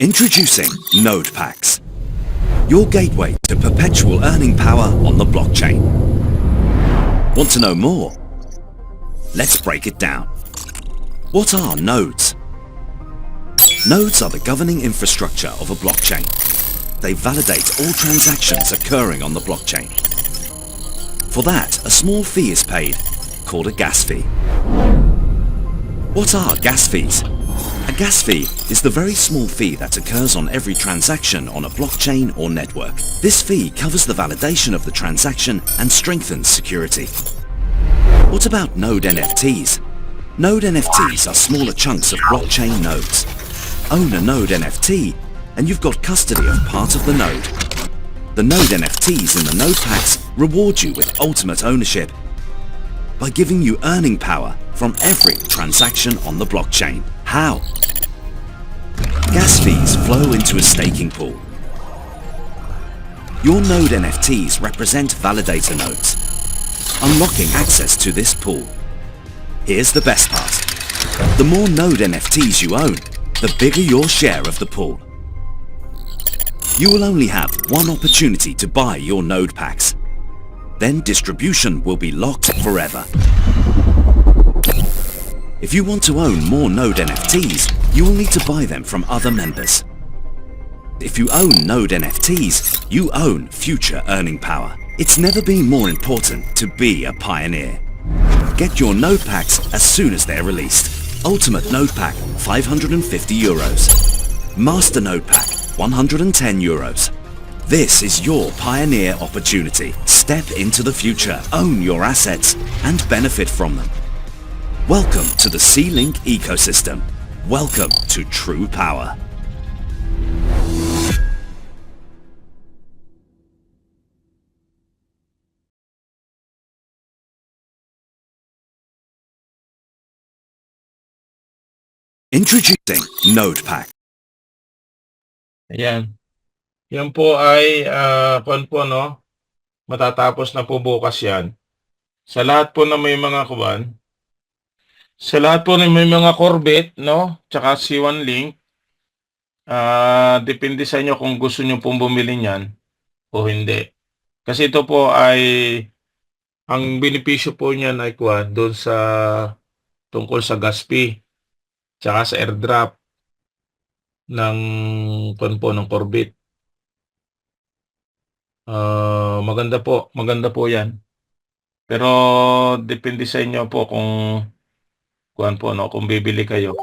Introducing Node Packs, your gateway to perpetual earning power on the blockchain. Want to know more? Let's break it down. What are nodes? Nodes are the governing infrastructure of a blockchain. They validate all transactions occurring on the blockchain. For that, a small fee is paid, called a gas fee. What are gas fees? A gas fee is the very small fee that occurs on every transaction on a blockchain or network. This fee covers the validation of the transaction and strengthens security. What about node NFTs? Node NFTs are smaller chunks of blockchain nodes. Own a node NFT and you've got custody of part of the node. The node NFTs in the node packs reward you with ultimate ownership by giving you earning power from every transaction on the blockchain. How? Gas fees flow into a staking pool. Your node NFTs represent validator nodes, unlocking access to this pool. Here's the best part. The more node NFTs you own, the bigger your share of the pool. You will only have one opportunity to buy your node packs. Then distribution will be locked forever. If you want to own more node NFTs, you will need to buy them from other members. If you own node NFTs, you own future earning power. It's never been more important to be a pioneer. Get your node packs as soon as they're released. Ultimate Node Pack, €550. Master Node Pack, €110. This is your pioneer opportunity. Step into the future, own your assets, and benefit from them. Welcome to the C-Link ecosystem. Welcome to true power. Introducing Node Pack. Ayan. Yan po ay no? Matatapos na po bukas yan. Sa lahat po na may mga Corvette, no? Tsaka C1 Link, depende sa inyo kung gusto nyo pong bumili niyan o hindi. Kasi ito po ay, ang benepisyo po niyan ay doon sa tungkol sa gas fee, tsaka sa airdrop ng ng Corvette. Maganda po yan. Pero depende sa inyo po kung kung bibili kayo.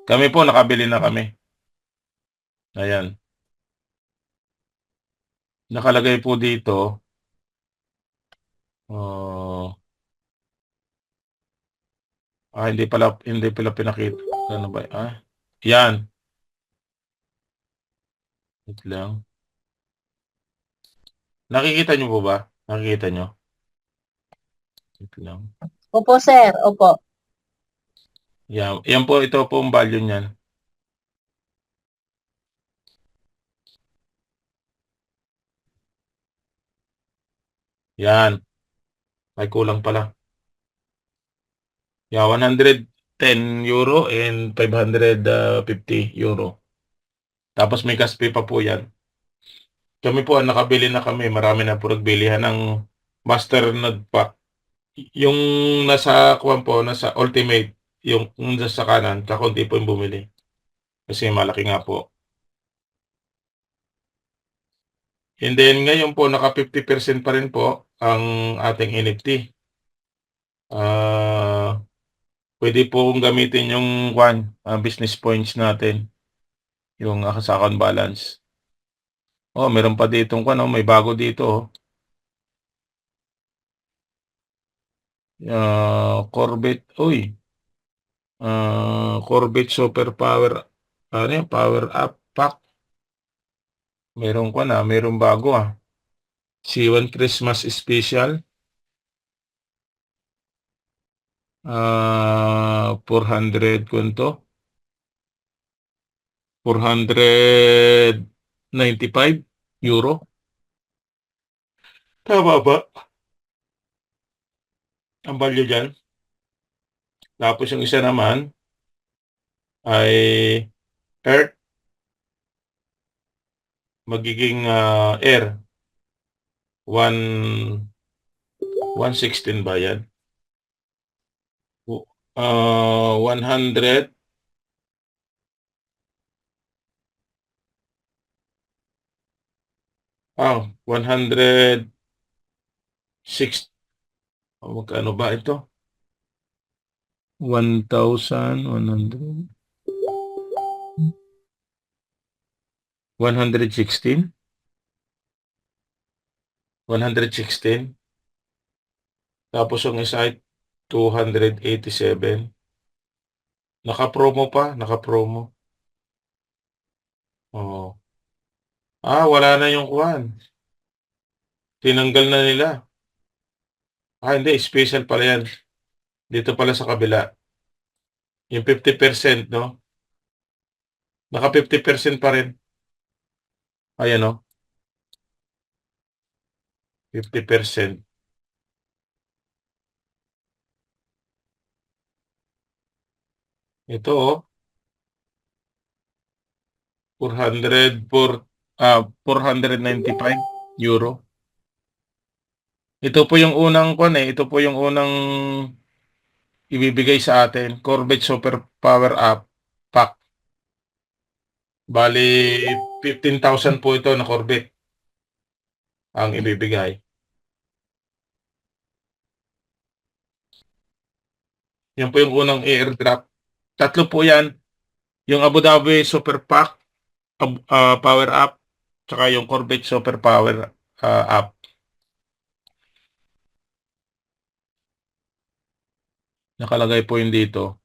Kami po, nakabili na kami. Ayan. Nakalagay po dito, hindi pala pinakita. Ano ba? Yan. Wait lang. Nakikita nyo po ba? Nakikita nyo? Wait lang. Opo, sir. Opo. Yan po, ito po ang value niyan. Yan. Ay, kulang pala. Yeah, €110 and €550. Tapos may gas fee pa po yan. Kami po, nakabili na kami. Marami na po nagbilihan ng Master Node Pack. Yung nasa Ultimate, yung nasa kanan, kakunti po yung bumili. Kasi malaki nga po. And then ngayon po, naka 50% pa rin po ang ating NFT. Pwede po kong gamitin yung business points natin. Yung sa account balance. Meron pa dito may bago dito. Corvette, Corvette Super Power, Power Up Pack. Meron bago C1 Christmas Special. 400 €495. Tama ba? Ang value dyan. Tapos yung isa naman ay Earth magiging air 116 ba yan? 100 106 magkano ba ito? 1,100 116 116 tapos yung isa ay 287 naka-promo pa, naka-promo. Oo. Wala na yung kuwan. Tinanggal na nila. Hindi, special pala yan. Dito pala sa kabila. Yung 50%, no? Naka 50% pa rin. Ayan, no? 50%. Ito, 495 euro. Ito po yung unang ito po yung unang ibibigay sa atin, Corvette Super Power Up Pack. Bali 15,000 po ito na Corvette ang ibibigay. Yan po yung unang airdrop. Tatlo po yan. Yung Abu Dhabi Super Pack, Power Up, tsaka yung Corvette Super Power Up. Nakalagay po yun dito.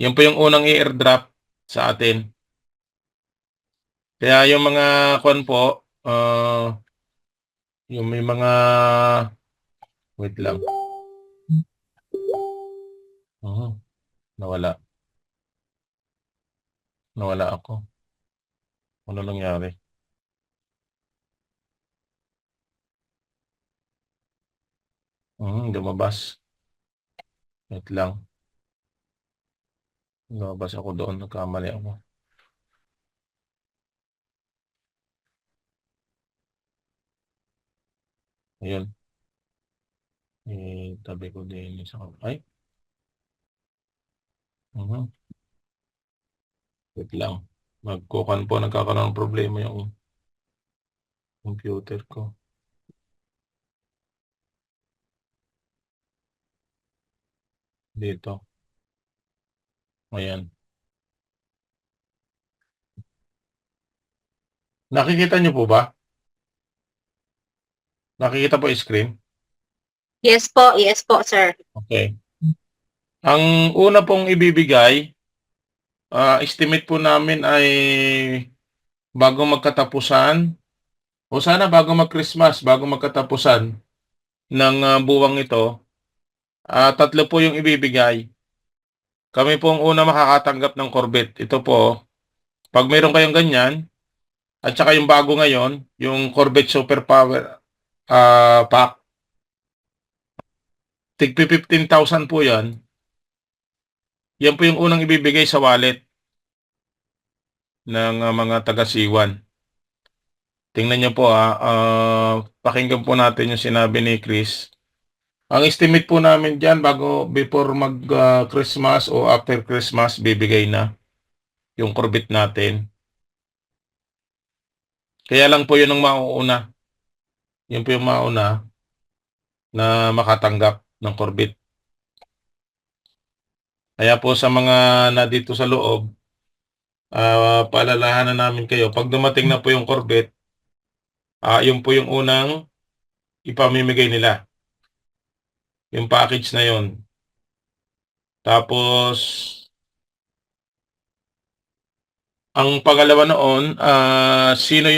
Yan po yung unang i-airdrop sa atin. Kaya yung mga po, yung may mga, wait lang. Nawala. Nawala ako. Ano nangyari? Lumabas. Wait lang. Lumabas ako doon. Nagkamali ako. Ayun. Tabi ko din sa ay. Wait lang. Magkukan po. Nagkakaroon ng problema yung computer ko. Dito. Ayan. Nakikita niyo po ba? Nakikita po yung screen? Yes po, sir. Okay. Ang una pong ibibigay, estimate po namin ay bago magkatapusan, o sana bago mag-Christmas, bago magkatapusan ng buwang ito, tatlo po yung ibibigay. Kami po ang una makakatanggap ng Corvette. Ito po, pag mayroon kayong ganyan, at saka yung bago ngayon, yung Corvette Super Power Pack, tig 15,000 po yan. Yan po yung unang ibibigay sa wallet ng mga taga-Siwan. Tingnan niyo po pakinggan po natin yung sinabi ni Chris. Ang estimate po namin dyan before mag-Christmas o after Christmas, bibigay na yung Corvette natin. Kaya lang po yun ang mauuna. Yun po yung mauna na makatanggap ng Corvette. Kaya po sa mga nandito sa loob, paalalahanan namin kayo, pag dumating na po yung Corvette, yun po yung unang ipamimigay nila. Yung package na yun. Tapos, ang pangalawa noon, sino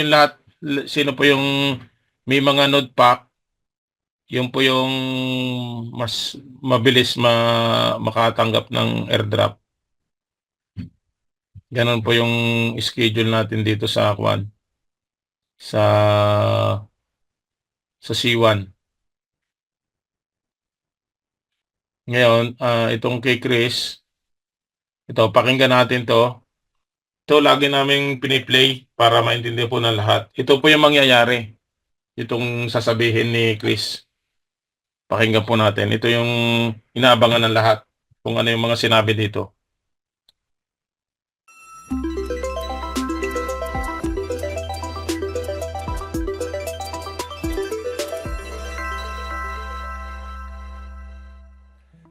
po yung may mga node pack, yun po yung mas mabilis makatanggap ng airdrop. Ganon po yung schedule natin dito sa Kwan. Sa C1. Ngayon, itong kay Chris, ito, pakinggan natin to. Ito lagi naming piniplay para maintindihan po ng lahat. Ito po yung mangyayari. Itong sasabihin ni Chris. Pakinggan po natin. Ito yung inaabangan ng lahat kung ano yung mga sinabi dito.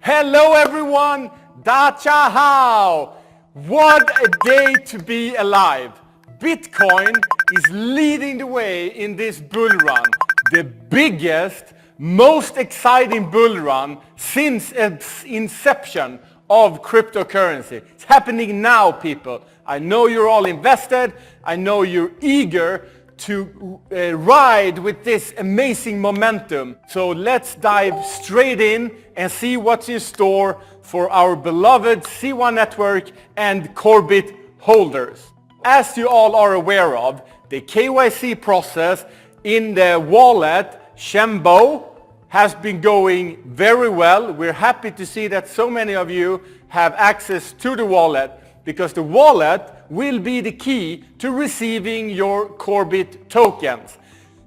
Hello everyone, Dacha How! What a day to be alive! Bitcoin is leading the way in this bull run, the biggest, most exciting bull run since its inception of cryptocurrency. It's happening now, people. I know you're all invested. I know you're eager to ride with this amazing momentum. So let's dive straight in and see what's in store for our beloved C1 network and Corbit holders. As you all are aware of, the KYC process in the wallet Shembo has been going very well. We're happy to see that so many of you have access to the wallet, because the wallet will be the key to receiving your Corbit tokens.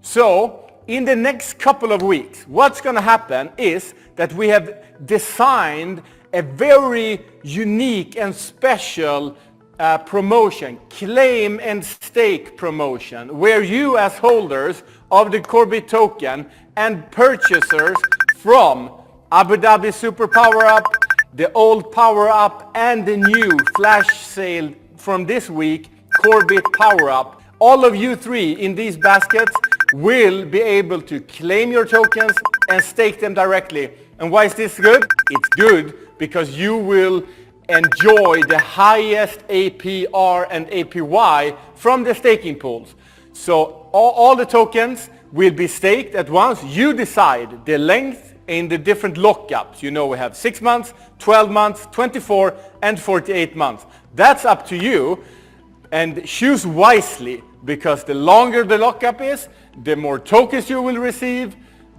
So in the next couple of weeks, what's going to happen is that we have designed a very unique and special promotion, claim and stake promotion, where you as holders of the Corbit token and purchasers from Abu Dhabi Super Power Up, the old Power Up, and the new flash sale from this week, Corbit Power Up. All of you three in these baskets will be able to claim your tokens and stake them directly. And why is this good? It's good because you will enjoy the highest APR and APY from the staking pools. So all the tokens will be staked at once. You decide the length in the different lockups. You know, we have 6 months, 12 months, 24 and 48 months. That's up to you, and choose wisely, because the longer the lockup is, the more tokens you will receive.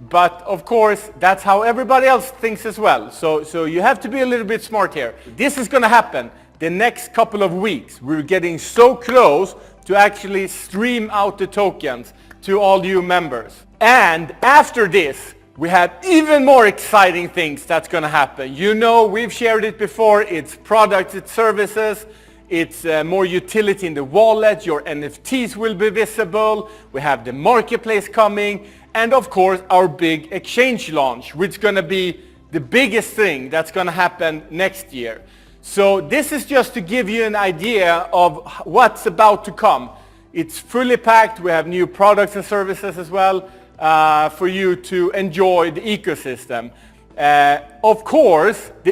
But of course, that's how everybody else thinks as well. So you have to be a little bit smart here. This is going to happen the next couple of weeks. We're getting so close to actually stream out the tokens to all you members. And after this, we have even more exciting things that's going to happen. You know, we've shared it before. It's products, it's services. It's more utility in the wallet. Your NFTs will be visible. We have the marketplace coming. And of course, our big exchange launch, which is going to be the biggest thing that's going to happen next year. So this is just to give you an idea of what's about to come. It's fully packed. We have new products and services as well for you to enjoy the ecosystem. Of course, the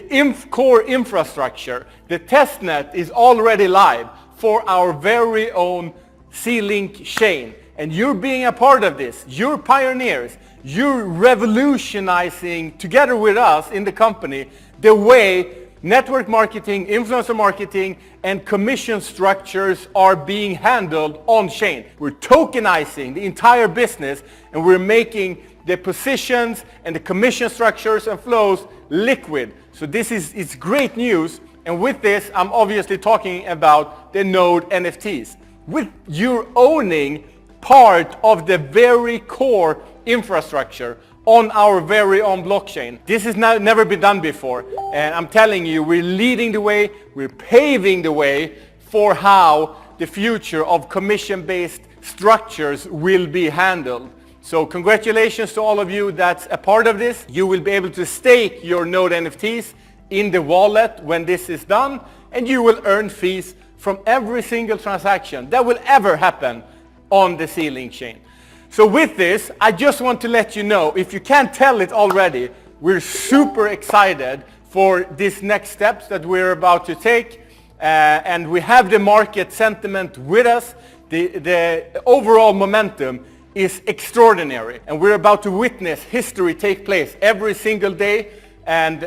core infrastructure, the testnet, is already live for our very own C-Link chain. And you're being a part of this. You're pioneers. You're revolutionizing together with us in the company the way network marketing, influencer marketing, and commission structures are being handled on-chain. We're tokenizing the entire business, and we're making the positions and the commission structures and flows liquid. So this is great news. And with this, I'm obviously talking about the Node NFTs. With you owning part of the very core infrastructure on our very own blockchain. This has never been done before. And I'm telling you, we're leading the way, we're paving the way for how the future of commission-based structures will be handled. So congratulations to all of you that's a part of this. You will be able to stake your Node NFTs in the wallet when this is done, and you will earn fees from every single transaction that will ever happen on the C-Link chain. So with this, I just want to let you know, if you can't tell it already, we're super excited for these next steps that we're about to take. And we have the market sentiment with us. The overall momentum is extraordinary. And we're about to witness history take place every single day. And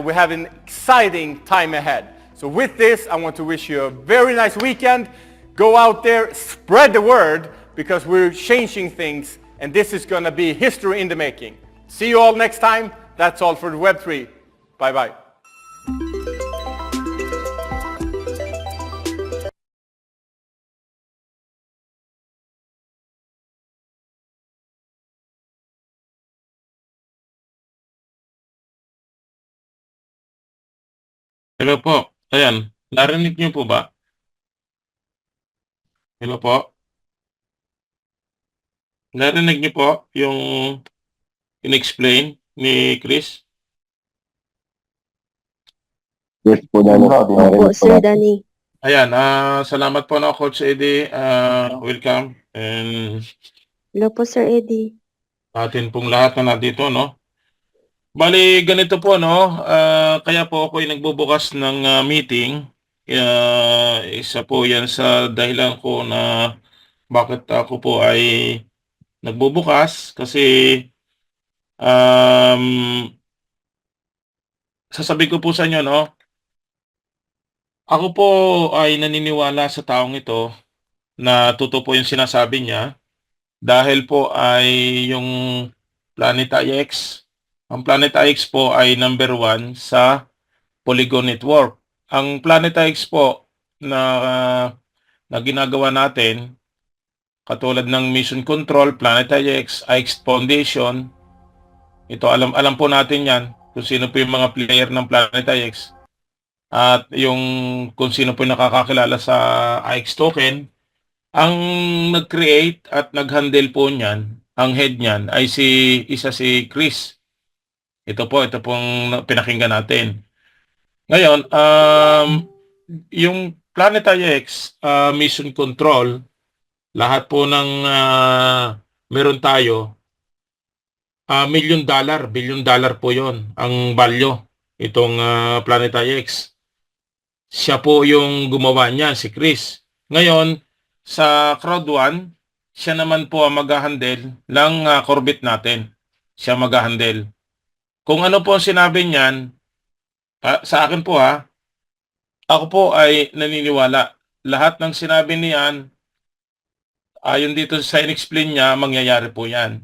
we have an exciting time ahead. So with this, I want to wish you a very nice weekend. Go out there, spread the word, because we're changing things, and this is going to be history in the making. See you all next time. That's all for the Web3. Bye-bye. Hello po. Ayan, narinig niyo po ba? Hello po. Narinig niyo po yung in-explain ni Chris? Yes po, Danny. Opo, Narinig po Sir natin. Danny. Ayan, salamat po na Coach Eddie. Welcome. And Hello po, Sir Eddie. atin pong lahat na nandito, no? Bali, ganito po, no? Kaya po ako ay nagbubukas ng meeting. Isa po yan sa dahilan ko na bakit ako po ay nagbubukas. Kasi sasabihin ko po sa inyo, no? Ako po ay naniniwala sa taong ito na totoo po yung sinasabi niya dahil po ay yung Planet IX. Ang Planet IX po ay number 1 sa Polygon Network. Ang Planet IX po na ginagawa natin, katulad ng Mission Control, Planet IX Foundation, ito alam po natin yan kung sino po yung mga player ng Planet IX at yung kung sino po yung nakakakilala sa IX token. Ang nag-create at nag-handle po niyan, ang head niyan ay isa si Chris. Ito pong pinakinggan natin. Ngayon, yung Planet IX Mission Control, lahat po ng meron tayo, $1 million, $1 billion po yon ang value itong Planet IX. Siya po yung gumawa niyan, si Chris. Ngayon, sa Crowd 1, siya naman po ang mag-handle ng Corvette natin. Siya mag-handle. Kung ano po ang sinabi niyan, sa akin po ako po ay naniniwala. Lahat ng sinabi niyan, ayon dito sa in-explain niya, mangyayari po yan.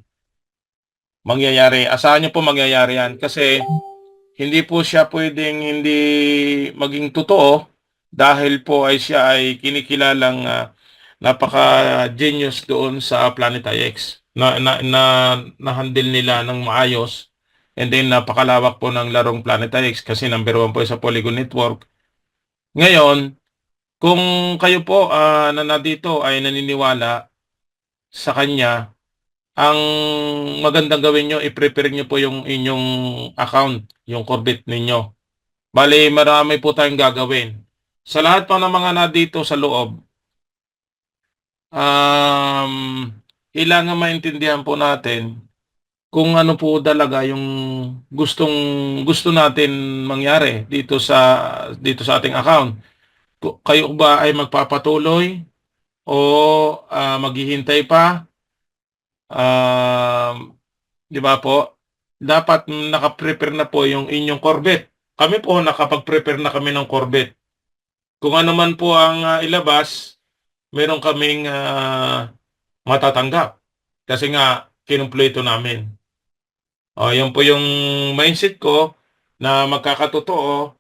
Mangyayari. Asahan niyo po mangyayari yan. Kasi hindi po siya pwedeng hindi maging totoo dahil po ay siya ay kinikilalang napaka-genius doon sa Planet IX na-handle nila ng maayos, and then napakalawak po ng larong Planet IX kasi number 1 po sa Polygon Network. Ngayon, kung kayo po na nandito ay naniniwala sa kanya, ang magandang gawin nyo, i-prepare nyo po yung inyong account, yung Corvette ninyo. Bali, marami po tayong gagawin. Sa lahat pa ng mga nandito sa loob, kailangan maintindihan po natin kung ano po talaga yung gusto natin mangyari dito sa ating account. Kayo ba ay magpapatuloy o maghihintay pa? Di ba po? Dapat naka-prepare na po yung inyong Corvette. Kami po nakapag-prepare na kami ng Corvette. Kung ano man po ang ilabas, meron kaming matatanggap. Kasi nga, kinumpleto namin. Yan po yung mindset ko na magkakatotoo.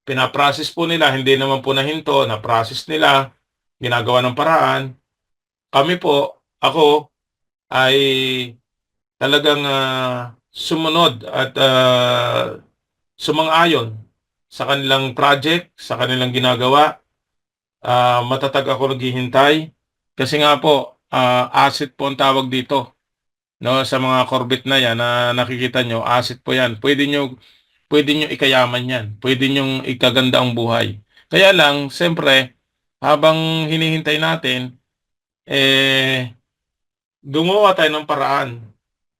Pinaprocess po nila, hindi naman po nahinto, na-process nila, ginagawa ng paraan. Kami po, ako, ay talagang sumunod at sumang-ayon sa kanilang project, sa kanilang ginagawa. Matatag ako naghihintay kasi nga po asset po ang tawag dito, no, sa mga Corvette na yan na nakikita nyo, asset po yan. Pwede nyo ikayaman yan, pwede nyo ikaganda ang buhay. Kaya lang, siyempre, habang hinihintay natin, gumawa tayo ng paraan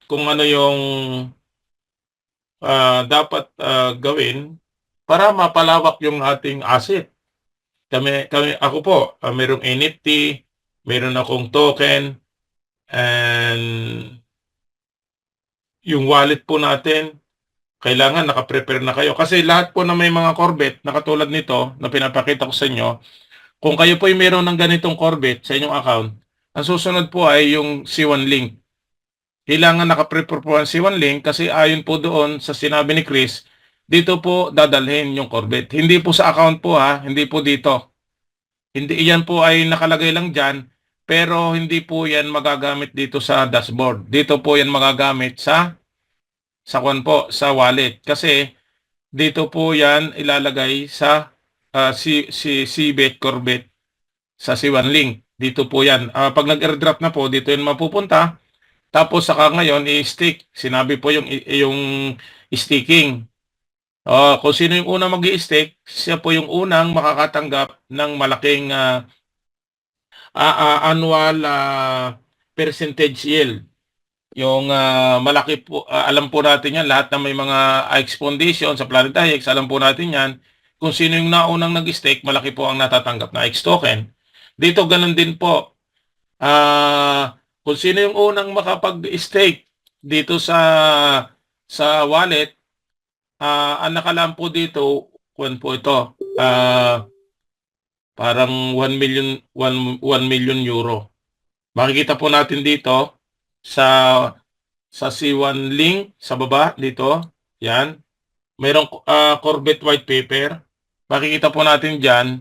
kung ano yung dapat gawin para mapalawak yung ating asset. Ako po, mayroong NFT, mayroon akong token, and yung wallet po natin, kailangan nakaprepare na kayo. Kasi lahat po na may mga Corvette na katulad nito na pinapakita ko sa inyo, kung kayo po ay mayroon ng ganitong Corvette sa inyong account, ang susunod po ay yung C1 link. Kailangan nakaprepare po ang C1 link kasi ayon po doon sa sinabi ni Chris, dito po dadalhin yung Corvette. Hindi po sa account po hindi po dito. Hindi, iyan po ay nakalagay lang dyan, pero hindi po yan magagamit dito sa dashboard. Dito po yan magagamit sa wallet. Kasi dito po yan ilalagay sa si Cbet Corvette sa C1 Link. Dito po yan. Pag nag-airdrop na po, dito yan mapupunta. Tapos saka ngayon i-stick. Sinabi po yung sticking. Kung sino yung unang mag-i-stick, siya po yung unang makakatanggap ng malaking annual percentage yield. Yung malaki po, alam po natin yan, lahat ng may mga IX Foundation sa Planet IX, alam po natin yan. Kung sino yung naunang nag-stake, malaki po ang natatanggap na IX token. Dito ganun din po. Kung sino yung unang makapag-stake dito sa wallet, ang nakalaan po dito, kung po ito, parang 1 million, 1 million euro. Makikita po natin dito sa C1 link sa baba dito. Yan. Mayroong Corvette white paper. Makikita po natin diyan.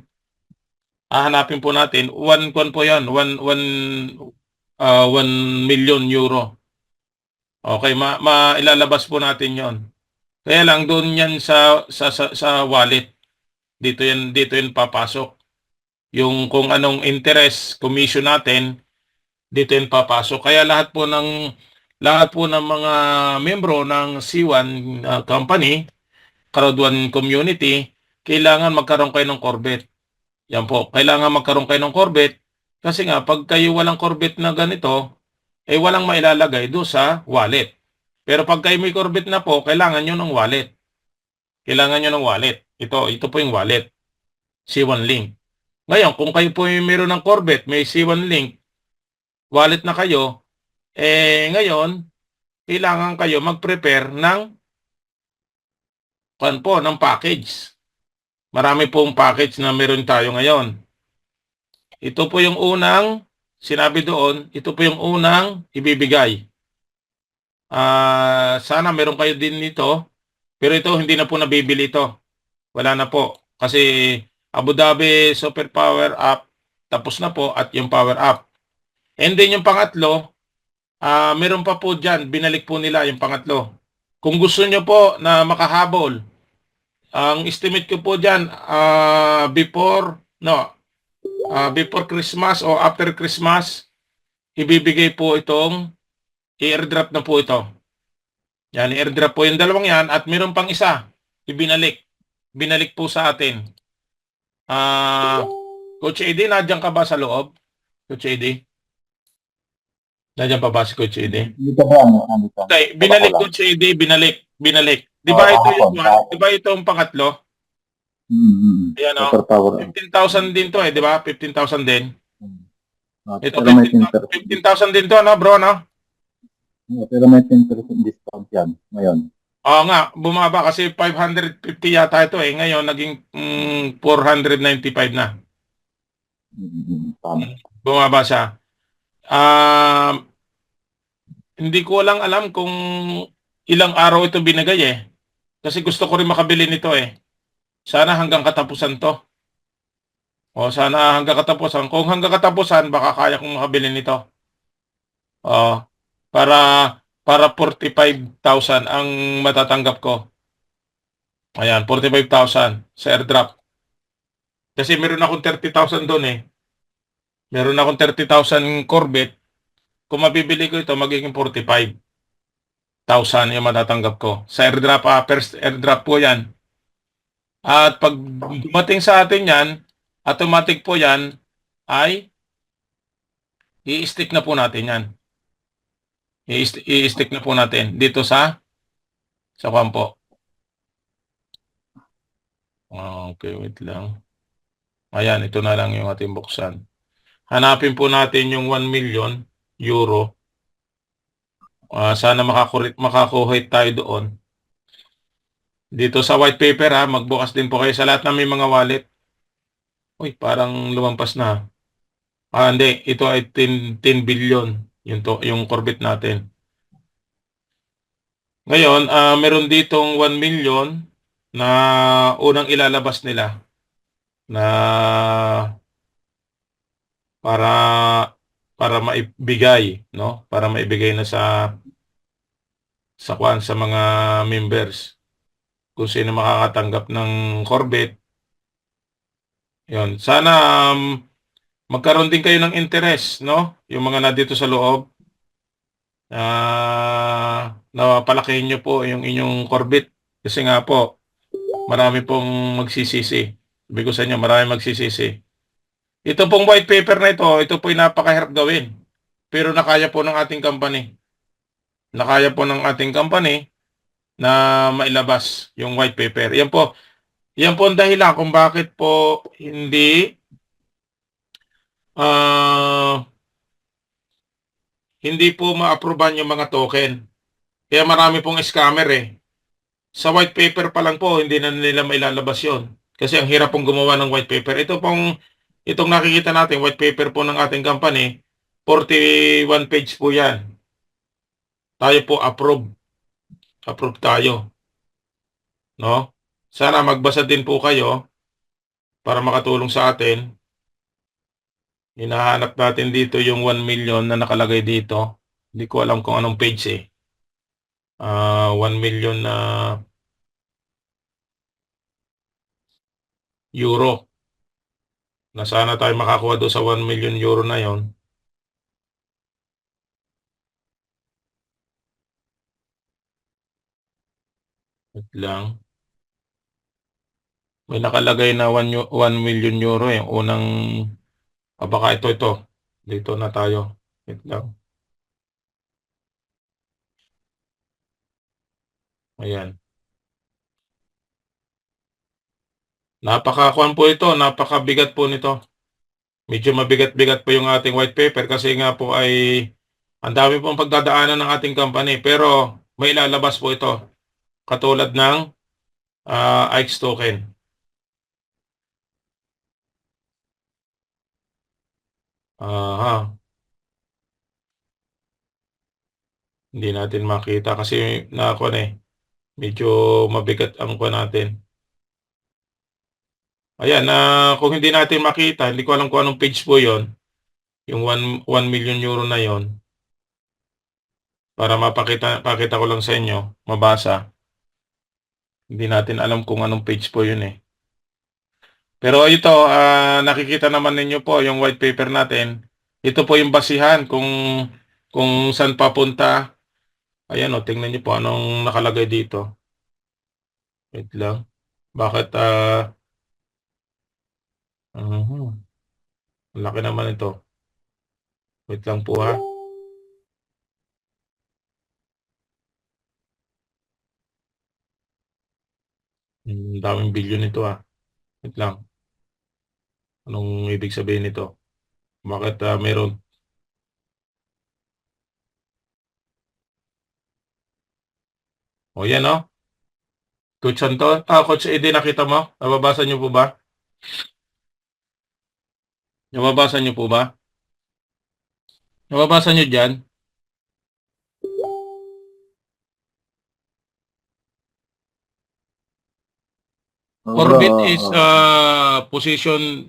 Hahanapin po natin 1 po 'yan, 1 million euro. Okay, mailalabas po natin 'yon. Kaya lang doon 'yan sa wallet. Dito yan papasok. Yung kung anong interest commission natin, dito yung papasok. Kaya lahat po ng mga membro ng C1 company, Crowd1 community, kailangan magkaroon kayo ng Corvette. Yan po, kailangan magkaroon kayo ng Corvette kasi nga pag kayo walang Corvette na ganito, walang mailalagay doon sa wallet. Pero pag kayo may Corvette na po, kailangan nyo ng wallet. Kailangan nyo ng wallet. Ito po yung wallet. C1 Link. Ngayon, kung kayo po yung meron ng Corvette, may C1 Link, wallet na kayo, ngayon, kailangan kayo mag-prepare ng package. Marami pong package na meron tayo ngayon. Ito po yung unang, sinabi doon, ito po yung unang ibibigay. Sana meron kayo din nito, pero ito hindi na po nabibili ito. Wala na po. Kasi Abu Dhabi Super Power Up, tapos na po at yung Power Up. And then yung pangatlo, meron pa po dyan, binalik po nila yung pangatlo. Kung gusto nyo po na makahabol, ang estimate ko po dyan, before Christmas o after Christmas, ibibigay po itong, i-airdrop na po ito. Yan, i-airdrop po yung dalawang yan at meron pang isa, ibinalik. Binalik po sa atin. Coach AD, nandiyan ka ba sa loob? Coach AD? Nandiyan pa ba si Coach AD? Dito ba? Nandito. Okay, binalik Coach AD, binalik. Di ba ito yung pangatlo? Ayan o. Power. 15,000 din to di ba? 15,000 din. Ito, Pero may 15,000 din to, no, bro, no? Pero may 10% discount yan ngayon. Oo nga, bumaba kasi 550 yata ito Ngayon, naging 495 na. Tama. Bumaba siya. Hindi ko lang alam kung ilang araw ito binigay Kasi gusto ko rin makabili nito Sana hanggang katapusan to. Sana hanggang katapusan. Kung hanggang katapusan, baka kaya kong makabili nito. Para 45,000 ang matatanggap ko. Ayan, 45,000 sa airdrop. Kasi meron akong 30,000 doon Meron akong 30,000 Corvette. Kung mabibili ko ito, magiging 45,000 yung matatanggap ko. Sa airdrop, first airdrop po yan. At pag dumating sa atin yan, automatic po yan ay i-stick na po natin yan. I-stick na po natin dito sa kampo. Okay, wait lang. Ayan, ito na lang yung ating buksan. Hanapin po natin yung 1 million euro. Sana makakuhit tayo doon. Dito sa white paper magbukas din po kayo sa lahat ng may mga wallet. Uy, parang lumampas na. Hindi, ito ay 10 billion yung Corvette natin. Ngayon, meron ditong 1 million na unang ilalabas nila na para maibigay, no? Para maibigay na sa mga members. kung sino makakatanggap ng Corvette. Yun. Sana magkaroon din kayo ng interest, no? Yung mga nandito sa loob. Na palakihin nyo po yung inyong Corvette. Kasi nga po, marami pong magsisisi. Sabi ko sa inyo, marami magsisisi. Ito pong white paper na ito po yung napakahirap gawin. Pero nakaya po ng ating company. Nakaya po ng ating company na mailabas yung white paper. Yan po ang dahilan kung bakit po hindi po ma-approvean yung mga token. Kaya marami pong scammer eh. Sa white paper pa lang po, hindi na nila mailalabas yun. Kasi ang hirap pong gumawa ng white paper. Itong nakikita natin, white paper po ng ating company, 41 page po yan. Tayo po approve. Approve tayo. No? Sana magbasa din po kayo para makatulong sa atin. Hinahanap natin dito yung 1 million na nakalagay dito. Hindi ko alam kung anong page eh. 1 million na euro. Na sana tayo makakuha doon sa 1 million euro na yon. Wait lang. May nakalagay na 1 million euro eh. Unang, baka ito. Dito na tayo. Wait lang. Ayan. Napakakuan po ito. Napakabigat po nito. Medyo mabigat-bigat po yung ating white paper kasi nga po ay ang dami pong pagdadaanan ng ating company. Pero may ilalabas po ito. Katulad ng IX token. Hindi natin makita kasi medyo mabigat ang kuha natin. Ayan, kung hindi natin makita, hindi ko alam kung anong page po yon, yung 1 million euro na yon. Para pakita ko lang sa inyo, mabasa. Hindi natin alam kung anong page po yun eh. Pero ito, nakikita naman ninyo po yung white paper natin. Ito po yung basihan kung saan papunta. Ayan o, tingnan nyo po anong nakalagay dito. Wait lang. Bakit, laki naman ito. Wait lang po ha. Daming bilyon nito ha. Wait lang. Anong ibig sabihin nito? Bakit meron? O yan o. Coach Anton. Coach Eddie, nakita mo? Nababasa niyo po ba? Nababasa niyo po ba? Nababasa niyo dyan? Orbit is position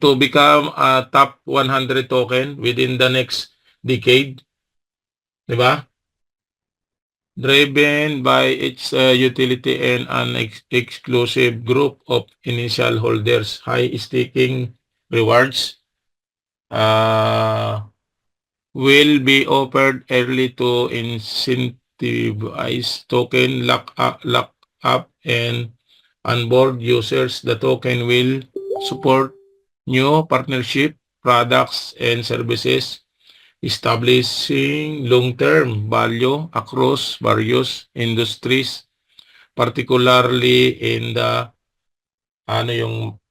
to become a top 100 token within the next decade. Diba? Driven by its utility and an exclusive group of initial holders, high staking rewards will be offered early to incentivize token lock up and onboard users. The token will support new partnership, products, and services, establishing long-term value across various industries, particularly in the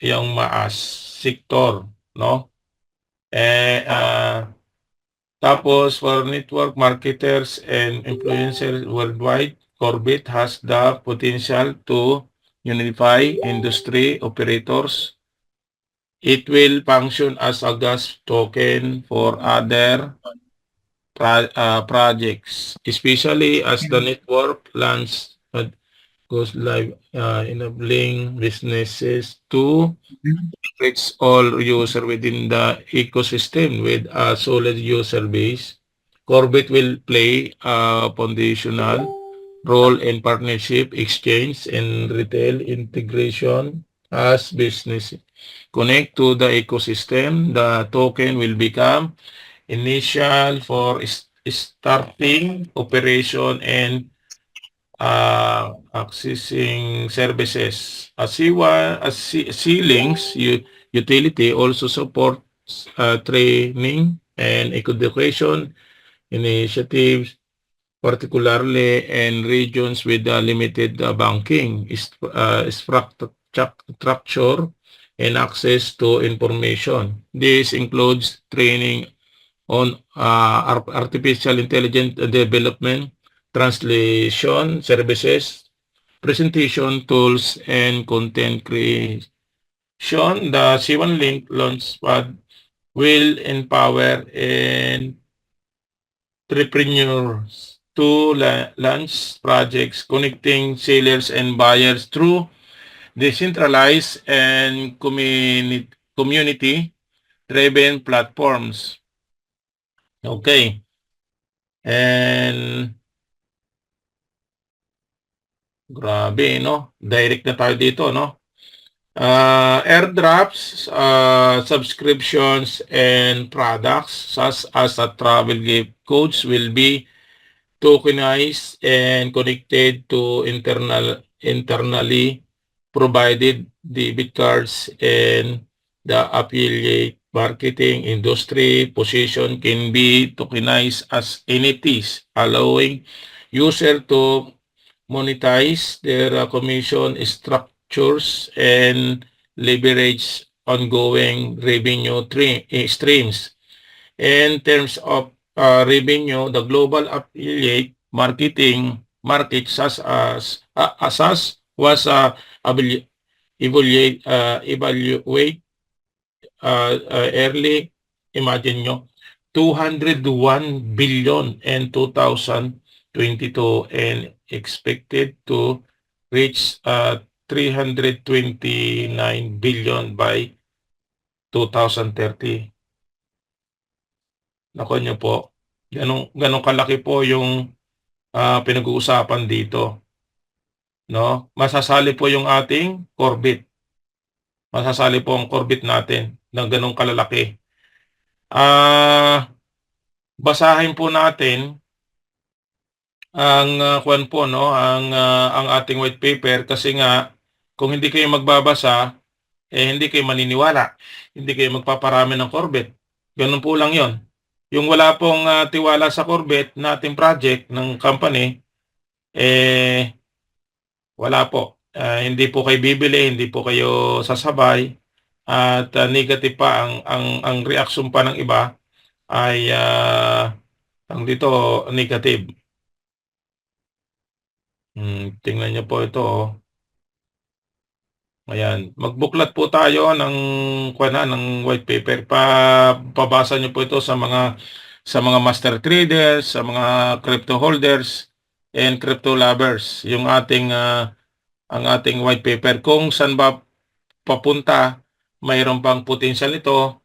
yung maas sector, no? Tapos for network marketers and influencers worldwide, Corvette has the potential to unify industry operators. It will function as a gas token for other projects, especially as the network goes live, enabling businesses to reach all users within the ecosystem with a solid user base. Corvette will play a foundational role in partnership, exchange, and retail integration as business connect to the ecosystem. The token will become initial for starting operation and accessing services. C-Links utility also supports training and education initiatives, particularly in regions with limited banking structure and access to information. This includes training on artificial intelligence development, translation services, presentation tools, and content creation. The C1 Link Launchpad will empower entrepreneurs to launch projects, connecting sellers and buyers through decentralized and community-driven platforms. Okay. And grabe, no? Direct na tayo dito, no? Airdrops, subscriptions, and products such as a travel gift codes will be tokenized and connected to internally provided debit cards, and the affiliate marketing industry position can be tokenized as NFTs, allowing user to monetize their commission structures and leverage ongoing revenue streams. In terms of revenue, the global affiliate marketing market such as was evaluate early, imagine nyo, 201 billion in 2022 and expected to reach 329 billion by 2030. Nako nyo po, ganong kalaki po yung pinag-uusapan dito. No? Masasali po yung ating Corvette. Masasali po ang Corvette natin ng ganong kalalaki. Basahin po natin ang ang ating white paper, kasi nga kung hindi kayo magbabasa, hindi kayo maniniwala. Hindi kayo magpaparami ng Corvette. Ganun po lang 'yon. Yung wala pong tiwala sa Corvette na ating project ng company, wala po. Hindi po kayo bibili, hindi po kayo sasabay, at negative pa ang reaction pa ng iba ay ang dito negative. Tingnan niyo po ito. Ayan, magbuklat po tayo ng white paper. Pabasa niyo po ito sa mga master traders, sa mga crypto holders and crypto lovers. Yung ating ang ating white paper, kung saan ba papunta, mayroon pang potential ito.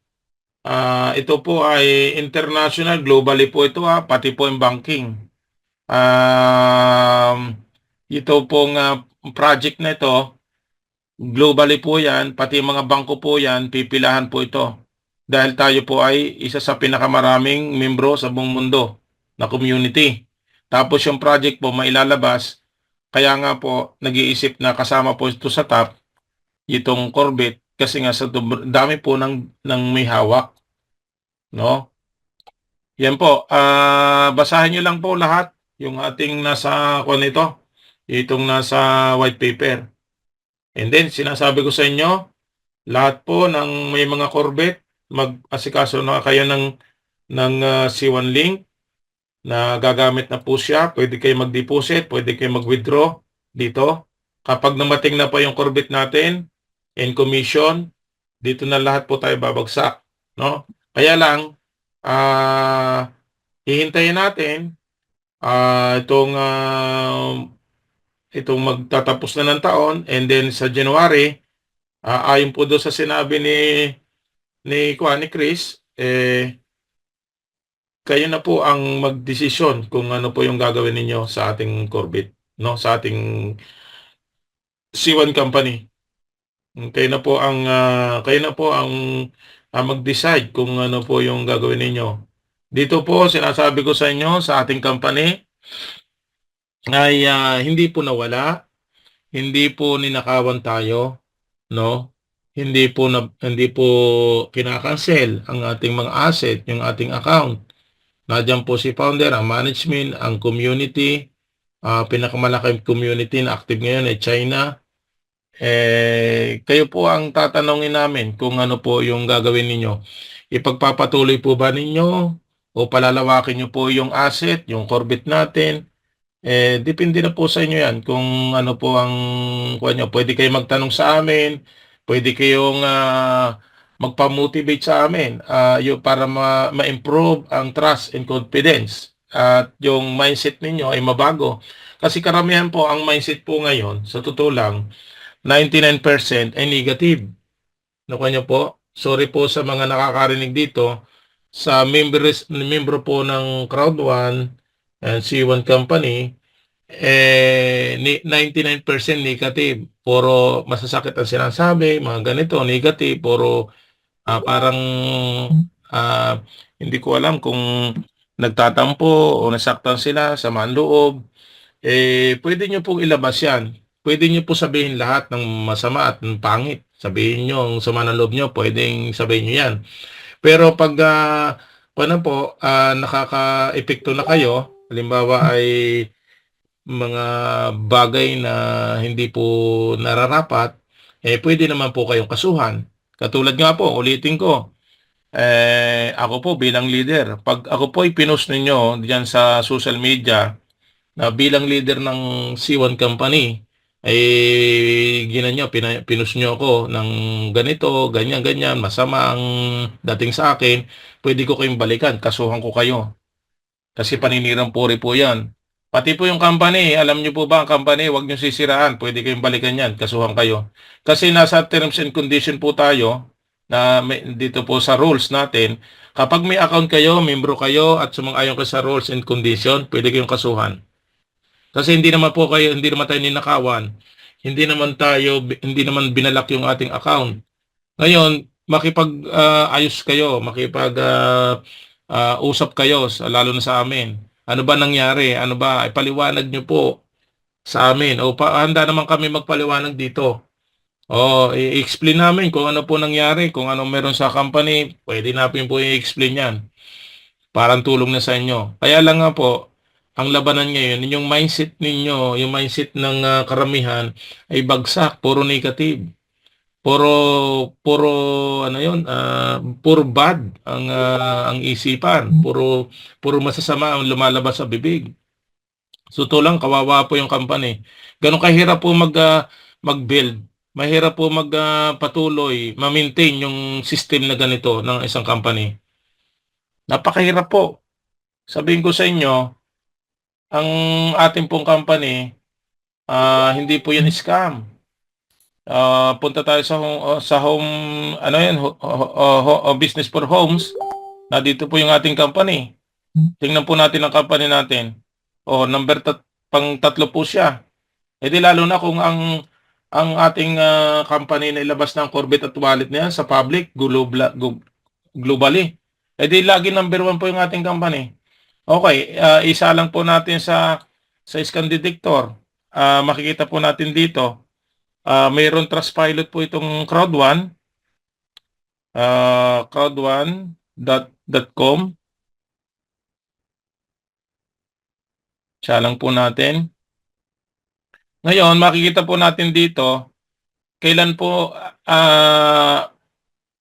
Ito po ay international, globally po ito, pati po yung banking. Ito pong project na ito, globally po yan, pati mga bangko po yan, pipilahan po ito. Dahil tayo po ay isa sa pinakamaraming membro sa buong mundo na community. Tapos yung project po mailalabas, kaya nga po nag-iisip na kasama po ito sa top, itong Corvette, kasi nga sa dami po ng may hawak. No? Yan po, basahin nyo lang po lahat yung ating nasa ito, itong nasa white paper. And then, sinasabi ko sa inyo, lahat po ng may mga Corvette, mag-asikaso na kayo ng C1 Link na gagamit na po siya. Pwede kayo mag-deposit, pwede kayo mag-withdraw dito. Kapag namating na po yung Corvette natin, and commission, dito na lahat po tayo babagsak. No? Kaya lang, hihintayin natin itong magtatapos na ng taon, and then sa January, ayon po doon sa sinabi ni Chris, kayo na po ang magdesisyon kung ano po yung gagawin ninyo sa ating Corvette. no, sa ating C1 company. Kayo na po ang mag-decide kung ano po yung gagawin ninyo. Dito po sinasabi ko sa inyo sa ating company ay hindi po nawala, hindi po ninakawan tayo, no? Hindi po kinakancel ang ating mga asset, yung ating account. Nandiyan po si founder, ang management, ang community, pinakamalaking community na active ngayon ay China. Kayo po ang tatanungin namin kung ano po yung gagawin ninyo. Ipagpapatuloy po ba ninyo o palalawakin nyo po yung asset, yung Corvette natin? Depende na po sa inyo yan kung ano po ang kuha nyo. Pwede kayo magtanong sa amin, pwede kayong magpa-motivate sa amin para ma-improve ang trust and confidence at yung mindset ninyo ay mabago. Kasi karamihan po ang mindset po ngayon, sa totoo lang, 99% ay negative. Nakuha niyo po? Sorry po sa mga nakakarinig dito. Sa membro po ng Crowd1 and C1 Company, 99% negative. Puro masasakit ang sinasabi, mga ganito, negative. Puro parang ah, hindi ko alam kung nagtatampo o nasaktan sila, samaan loob. Pwede nyo pong ilabas yan. Pwede nyo po sabihin lahat ng masama at ng pangit. Sabihin nyo, ang sama ng loob nyo, pwedeng sabihin nyo yan. Pero pag nakaka-epekto na kayo, halimbawa ay mga bagay na hindi po nararapat, pwede naman po kayong kasuhan. Katulad nga po, ulitin ko, ako po bilang leader, pag ako po ipinost ninyo diyan sa social media, na bilang leader ng C1 company, ay pinus nyo ako ng ganito, ganyan, ganyan, masama ang dating sa akin, pwede ko kayong balikan, kasuhan ko kayo. Kasi paninirang puri po yan. Pati po yung company, alam nyo po ba ang company, huwag nyo sisiraan, pwede kayong balikan yan, kasuhan kayo. Kasi nasa terms and condition po tayo, dito po sa rules natin, kapag may account kayo, membro kayo, at sumang-ayon kayo sa rules and condition, pwede kayong kasuhan. Kasi hindi naman tayo ninakawan. Hindi naman binalak yung ating account. Ngayon, ayos kayo, usap kayo, lalo na sa amin. Ano ba nangyari? Ano ba? Ipaliwanag nyo po sa amin. Handa naman kami magpaliwanag dito. I-explain namin kung ano po nangyari, kung ano meron sa company, pwede natin po i-explain yan. Parang tulong na sa inyo. Kaya lang nga po, ang labanan ngayon, yung mindset ninyo, yung mindset ng karamihan ay bagsak, puro negative. Puro ano yun, puro bad ang isipan, puro masasama ang lumalabas sa bibig. So to lang, kawawa po yung company. Ganun kahirap po mag-build. Mahirap po patuloy, ma-maintain yung system na ganito ng isang company. Napakahirap po. Sabihin ko sa inyo, ang ating pong company, hindi po yan scam. Punta tayo sa home, ano yan, business for homes. Na dito po yung ating company. Tingnan po natin ang company natin. Pang tatlo po siya. Di lalo na kung ang ating company na ilabas ng Corvette at wallet na yan sa public, globally. Di lagi number 1 po yung ating company. Okay, isa lang po natin sa scan detector. Makikita po natin dito. Mayroon Trustpilot po itong Crowd1. Crowd1.com. Siya lang po natin. Ngayon, makikita po natin dito, kailan po,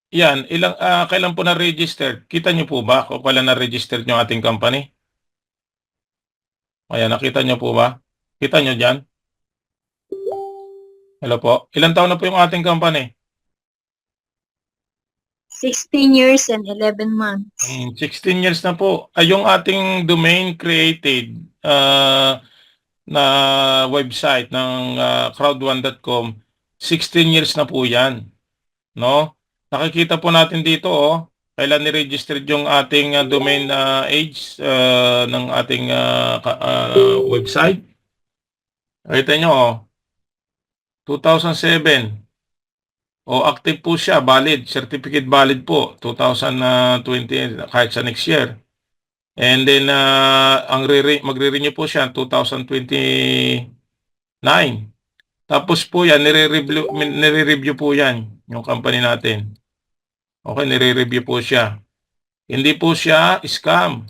kailan po na-registered. Kita niyo po ba kung kailan na-registered yung ating company? Ayan, nakita niyo po ba? Kita niyo dyan? Hello po. Ilan taon na po yung ating company? 16 years and 11 months. 16 years na po. Yung ating domain created na website ng crowd1.com, 16 years na po yan. No? Nakikita po natin dito, kailan ni-registered yung ating domain age ng ating website. Kita nyo, 2007. Active po siya, valid. Certificate valid po, 2020, kahit sa next year. And then, magre-renew po siya 2029. Tapos po yan, nire-review po yan, yung company natin. Okay, nire-review po siya. Hindi po siya scam,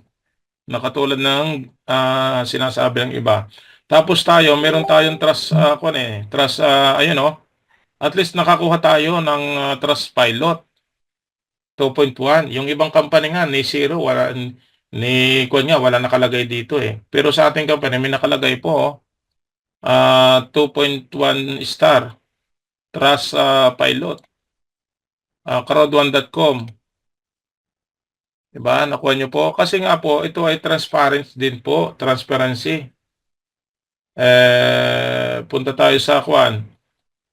na katulad ng sinasabi ng iba. Tapos meron tayong trust, ayun at least nakakuha tayo ng trust pilot 2.1. Yung ibang company nga, ni zero, wala nakalagay dito eh. Pero sa ating company, may nakalagay po, 2.1 star trust pilot. Crowd1.com. Diba? Nakuha nyo po. Kasi nga po, ito ay transparency. Punta tayo sa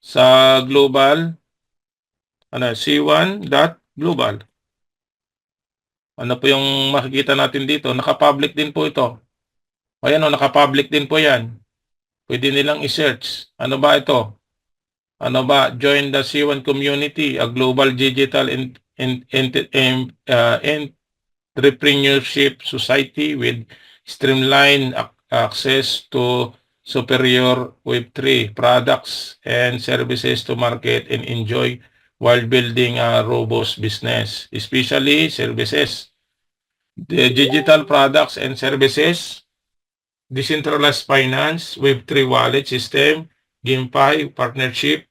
sa global, C1.global. Ano po yung makikita natin dito? Naka-public din po ito. Ayan naka-public din po yan. Pwede nilang i-search. Ano ba ito? Ano ba? Join the C1 community, a global digital entrepreneurship society with streamlined access to superior Web3 products and services to market and enjoy while building a robust business, especially services. The digital products and services, decentralized finance, Web3 wallet system, GameFi partnership.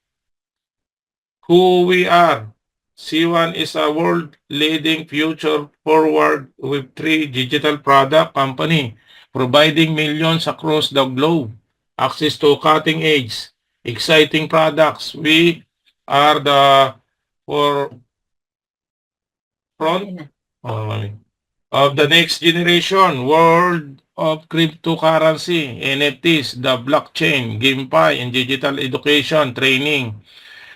Who we are. C1 is a world-leading future-forward Web3 digital product company providing millions across the globe access to cutting-edge, exciting products. We are the forefront of the next generation world of cryptocurrency, NFTs, the blockchain, GameFi, and digital education training.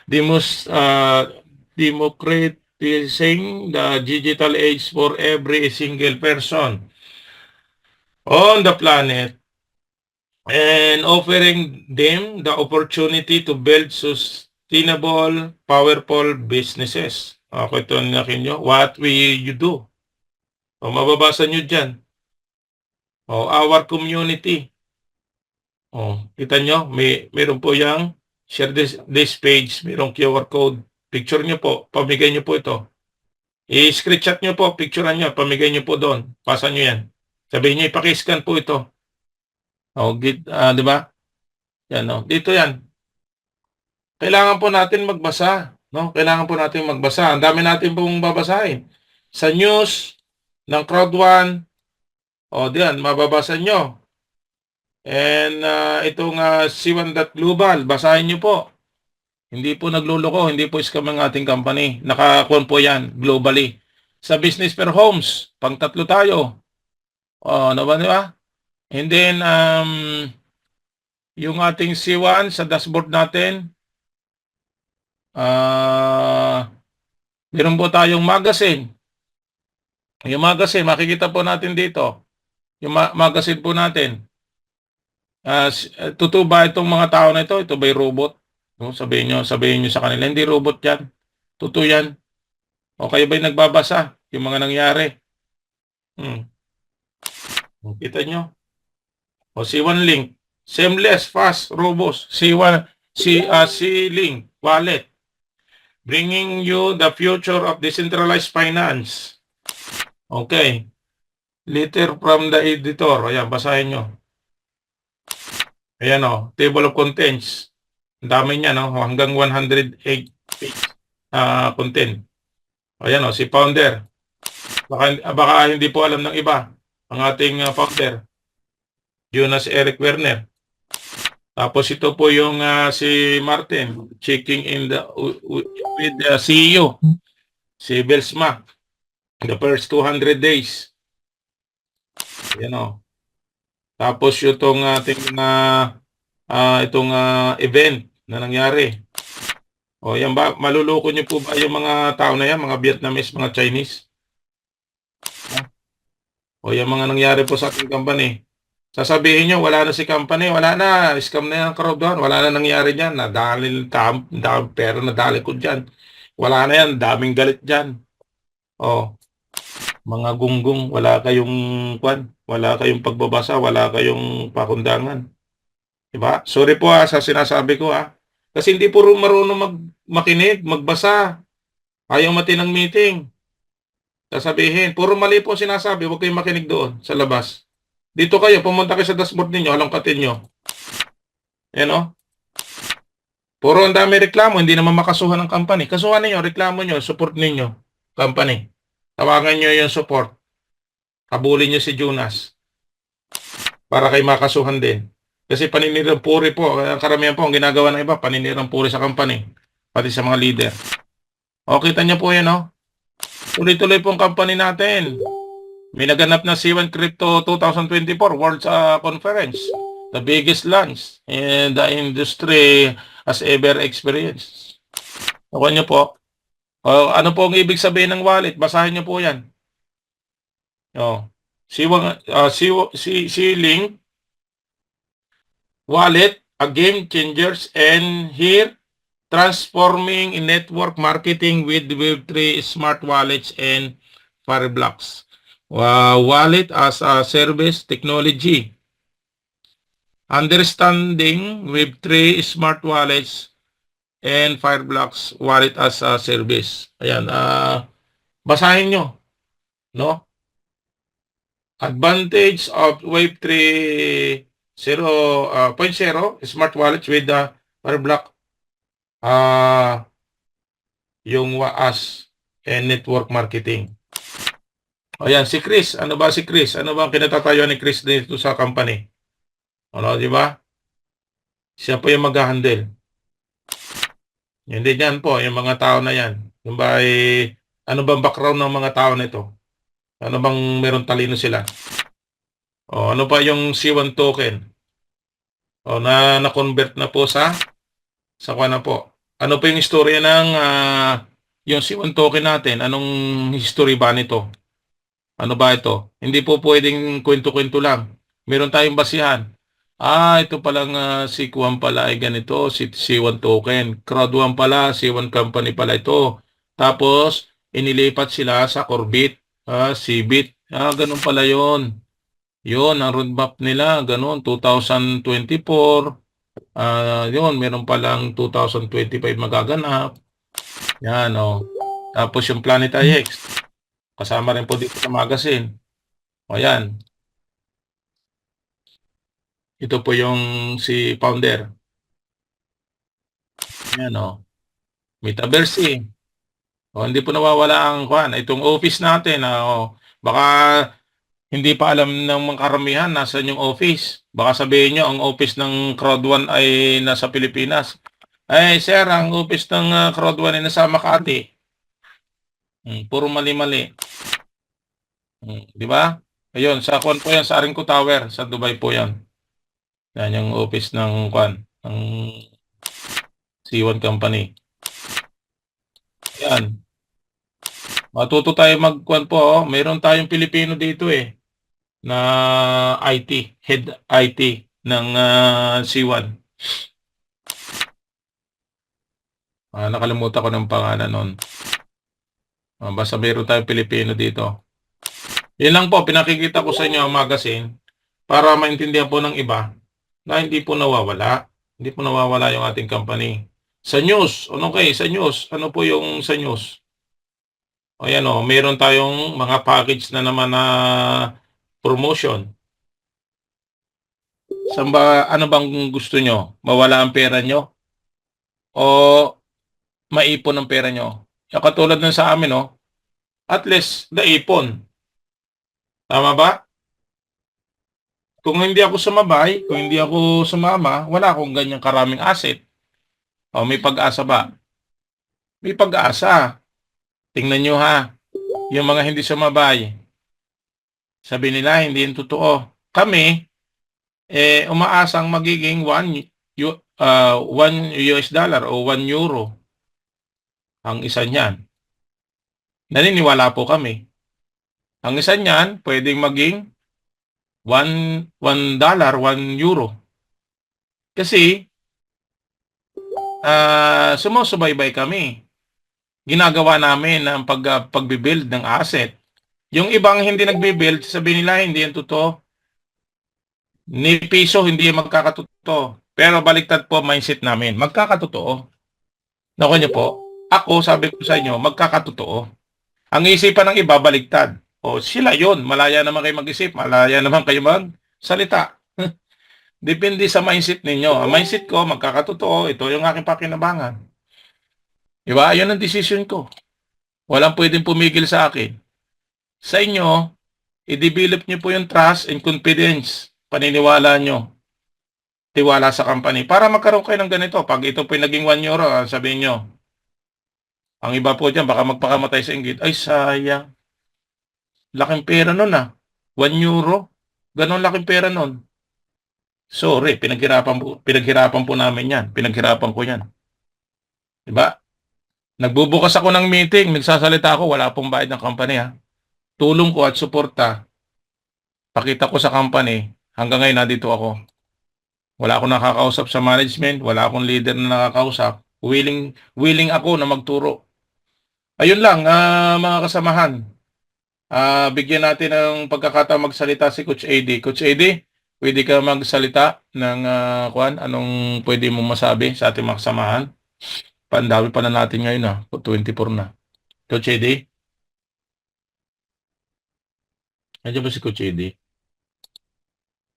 Democratizing the digital age for every single person on the planet and offering them the opportunity to build sustainable, powerful businesses. Okay, ito nakin nyo. What will you do? Mababasa nyo dyan. Our community. Kita nyo, meron po yung share this page, mayroong QR code. Picture nyo po, pamigay nyo po ito. I-screenshot nyo po, picturean nyo, pamigay nyo po doon. Pasa nyo yan. Sabihin nyo, ipakiscan po ito. Di ba? Yan, dito yan. Kailangan po natin magbasa. No? Kailangan po natin magbasa. Ang dami natin pong babasahin. Sa news ng Crowd1, diyan, mababasa nyo. And itong C1.global, basahin nyo po. Hindi po nagluloko, hindi po scam ang ating company. Nakakuha po yan globally. Sa business per homes, pang 3 tayo. Di ba? And then, yung ating C1 sa dashboard natin, meron po tayong magazine. Yung magazine, makikita po natin dito. Yung magazine po natin. Totoo ba itong mga tao na ito? Ito ba'y robot? No, sabihin nyo sa kanila, hindi robot yan. Totoo yan. O kayo ba'y nagbabasa yung mga nangyari? Kita nyo? C1 Link. Seamless, fast, robust. C-Link wallet. Bringing you the future of decentralized finance. Okay. Letter from the editor. Ayan, basahin nyo. Ayan table of contents. Ang dami niya, hanggang 108 page content. Ayan si founder. Baka hindi po alam ng iba. Ang ating founder, Jonas Eric Werner. Tapos ito po yung si Martin, checking in with the CEO, si Belsma, the first 200 days. Ayan Tapos itong ating event na nangyari. Yan ba, maluloko niyo po ba yung mga tao na yan, mga Vietnamese, mga Chinese? Yung mga nangyari po sa ating company. Sasabihin nyo, wala na si company, wala na, scam na yung crowd doon, wala na nangyari dyan, nadali, pero nadali ko dyan. Wala na yan, daming galit dyan. Oh, mga gunggong, wala kayong wala kayong pagbabasa, wala kayong pakundangan. Diba? Sorry po sa sinasabi ko Kasi hindi puro marunong makinig, magbasa. Ayaw mati ng meeting. Sasabihin, puro mali po sinasabi, huwag kayong makinig doon sa labas. Dito kayo, pumunta kayo sa dashboard ninyo, halongkatin nyo. Yan o. Puro ang dami reklamo, hindi naman makasuhan ng company. Kasuhan ninyo, reklamo nyo, support ninyo, company. Tawagan nyo yung support. Habulin nyo si Jonas. Para kay makasuhan din. Kasi paninirang puri po, ang karamihan po, ang ginagawa ng iba, paninirang puri sa company. Pati sa mga leader. O, kita nyo po yan o. Tuloy-tuloy po ang company natin. May naganap na C1 Crypto 2024 World Conference. The biggest launch in the industry has ever experienced. Nakuha nyo po. Ano po ang ibig sabihin ng wallet? Basahin nyo po yan. C-Link Wallet, a game changers, and here transforming in network marketing with Web3 smart wallets and Fireblocks. Wallet as a service technology. Understanding Web3 smart wallets and Fireblocks wallet as a service. Ayan, basahin nyo, no? Advantage of Web3 0.0 smart wallets with the Fireblock yung WAS and network marketing. Ayan, si Chris. Ano ba si Chris? Ano ba ang kinatatayuan ni Chris dito sa company? Ano, di ba? Siya po yung mag-handle. Hindi yan po, yung mga tao na yan. Yung ba ano bang background ng mga tao na ito? Ano bang meron talino sila? Ano pa yung C1 token? Na-convert na po sa kuha na po. Ano pa yung istorya ng yung C1 token natin? Anong history ba nito? Ano ba ito? Hindi po pwedeng kwento-kwento lang. Meron tayong basihan. Ito palang si Kuan pala ay ganito, si C1 token. Crowd1 pala, C1 company pala ito. Tapos, inilipat sila sa Corbit, Cbit. Ganun pala yon. Yun, ang roadmap nila, ganun, 2024. Yun, meron palang 2025 magaganap. Yan, Tapos yung Planet IX, kasama rin po dito sa magazine. Yan. Ito po yung si founder. Yan, Metaverse. Hindi po nawawala ang itong office natin. Baka hindi pa alam ng mga karamihan nasaan yung office. Baka sabihin nyo, ang office ng Crowd1 ay nasa Pilipinas. Sir, ang office ng Crowd1 ay nasa Makati. Puro mali-mali. Di ba? Ayun, sa po yan, sa Arinco Tower, sa Dubai po yan. Yan yung office ng ng C1 company. Yan. Matuto tayo po. Mayroon tayong Pilipino dito na IT, head IT ng C1. Nakalimutan ko ng pangalan nun. Basta mayroon tayong Pilipino dito. Yan lang po, pinakikita ko sa inyo ang magazine para maintindihan po ng iba na hindi po nawawala. Hindi po nawawala yung ating company. Sa news, sa news, ano po yung sa news? Ayan meron tayong mga package na naman na promotion. Ano bang gusto nyo? Mawala ang pera nyo? O maipon ang pera nyo? Katulad ng sa amin, at least naipon. Tama ba? Kung hindi ako sumabay, kung hindi ako sumama, wala akong ganyang karaming asset. May pag-asa ba? May pag-asa. Tingnan nyo yung mga hindi sumabay. Sabi nila, hindi yung totoo. Kami, umaasang magiging 1 US dollar o 1 euro ang isa niyan. Naniniwala po kami. Ang isa niyan, pwedeng maging $1, €1. Kasi sumusubaybay kami. Ginagawa namin ang pagbi-build ng asset. Yung ibang hindi nagbi-build, sabihin nila hindi yan totoo. Ni piso hindi yan magkakatotoo. Pero baliktad po mindset namin, magkakatotoo. Nakuha niyo po? Ako, sabi ko sa inyo, magkakatotoo. Ang isipan ng iba, baliktad. O sila yon, malaya naman kayo mag-isip, malaya naman kayo mag-salita. Depende sa mindset ninyo. Ang mindset ko, magkakatotoo, ito yung aking pakinabangan. Diba? Yan ang decision ko. Walang pwedeng pumigil sa akin. Sa inyo, i-develop nyo po yung trust and confidence. Paniniwala nyo. Tiwala sa company. Para magkaroon kayo ng ganito. Pag ito po yung naging €1, sabihin nyo, ang iba po dyan, baka magpakamatay sa inggit. Ay, sayang. Laking pera nun €1. Ganon laking pera nun. Sorry, pinaghirapan po namin yan. Pinaghirapan ko yan. Diba? Nagbubukas ako ng meeting, nagsasalita ako, wala pong bayad ng company Tulong ko at suporta, pakita ko sa company, hanggang ngayon nandito ako. Wala akong nakakausap sa management, wala akong leader na nakakausap. Willing ako na magturo. Ayun lang, mga kasamahan. Bigyan natin ng pagkakataon magsalita si Coach AD. Coach AD, pwede ka magsalita ng anong pwede mo masabi sa ating mga kasamahan? Pandami pa na natin ngayon 24 na. Coach AD? Nandiyan ba si Coach AD?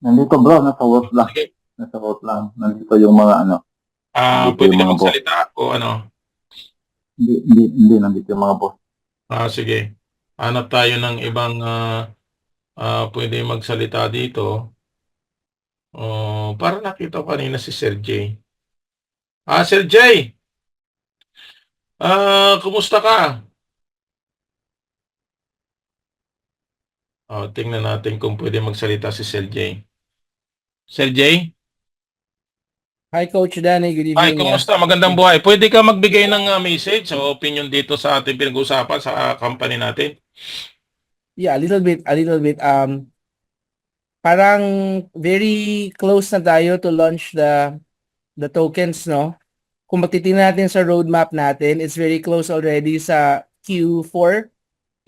Nandito bro, nasa work lang. Sige. Nasa work lang. Nandito yung mga Nandito Pwede yung ka mga boss. magsalita o ano? Hindi, nandito yung mga boss. Sige. Hanap tayo ng ibang pwede magsalita dito. Para nakita ko kanina si Sir J. Sir J! Kumusta ka? Tingnan natin kung pwede magsalita si Sir J. Sir J? Hi, Coach Danny. Good Ay, evening. kumusta? Magandang buhay. Pwede ka magbigay ng message o opinion dito sa ating pinag-usapan sa company natin? Yeah, a little bit. Parang very close na tayo to launch the tokens, no? Kung matitingnan natin sa roadmap natin, it's very close already sa Q4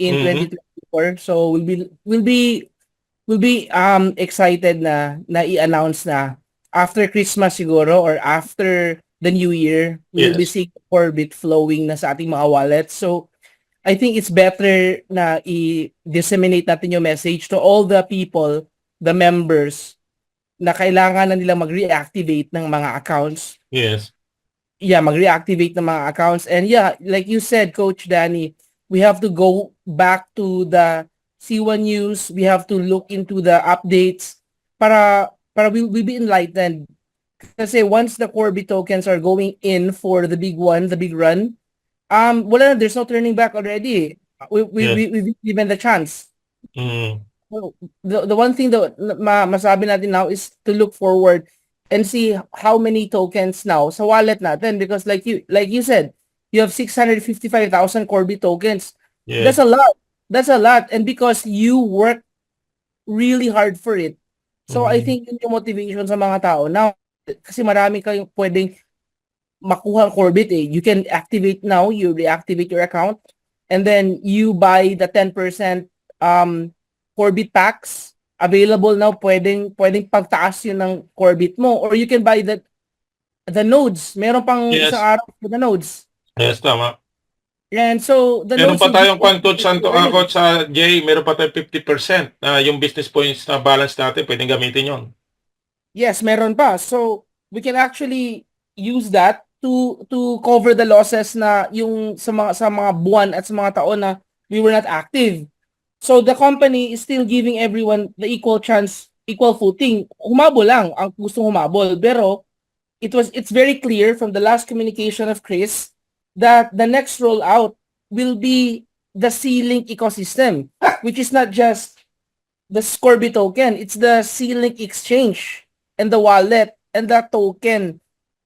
in Mhm. 2024. So we'll be excited na i-announce na after Christmas siguro or after the New Year, we'll be Yes. seeing Orbit flowing na sa ating mga wallets. So I think it's better na i-disseminate natin yung message to all the people, the members, na kailangan na nilang mag-reactivate ng mga accounts. Yes. Yeah, mag-reactivate ng mga accounts. And yeah, like you said, Coach Danny, we have to go back to the C1 News. We have to look into the updates para we'll be enlightened. Kasi once the Corby tokens are going in for the big one, the big run, there's no turning back already. We've given the chance. Mm. So, the one thing that masabi natin now is to look forward and see how many tokens now sa wallet natin, because like you said, you have 655,000 Corby tokens. Yes. That's a lot. That's a lot, and because you work really hard for it. So I think yun yung motivation sa mga tao now, kasi marami kayong pwedeng makuha Corbit You can activate now, you reactivate your account, and then you buy the 10% Corbit packs available now. Pwedeng pagtaas yun ng Corbit mo, or you can buy the nodes. Meron pang Yes. isang araw for the nodes. Yes, tama. And so the Meron nodes pa will be- tayong Coach Jay, meron pa tayong 50% na yung business points na balance natin, pwedeng gamitin yon. Yes, meron pa. So we can actually use that to cover the losses na yung sa mga buwan at sa mga taon na we were not active. So the company is still giving everyone the equal chance, equal footing. Humabol lang ang gustong humabol, pero it's very clear from the last communication of Chris that the next rollout will be the C-Link ecosystem, which is not just the Scorby token, it's the C-Link exchange and the wallet and the token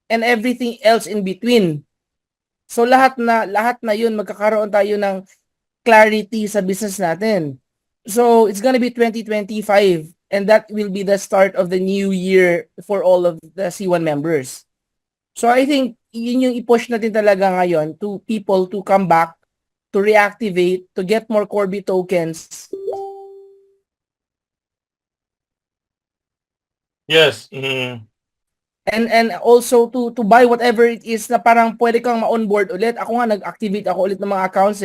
and everything else in between. So lahat na yun, magkakaroon tayo ng clarity sa business natin. So it's gonna be 2025, and that will be the start of the new year for all of the C1 members. So I think yun yung i-push natin talaga ngayon to people to come back, to reactivate, to get more Corby tokens. Yes. And also to buy whatever it is na parang pwede kang ma-onboard ulit. Ako nga nag-activate ako ulit ng mga accounts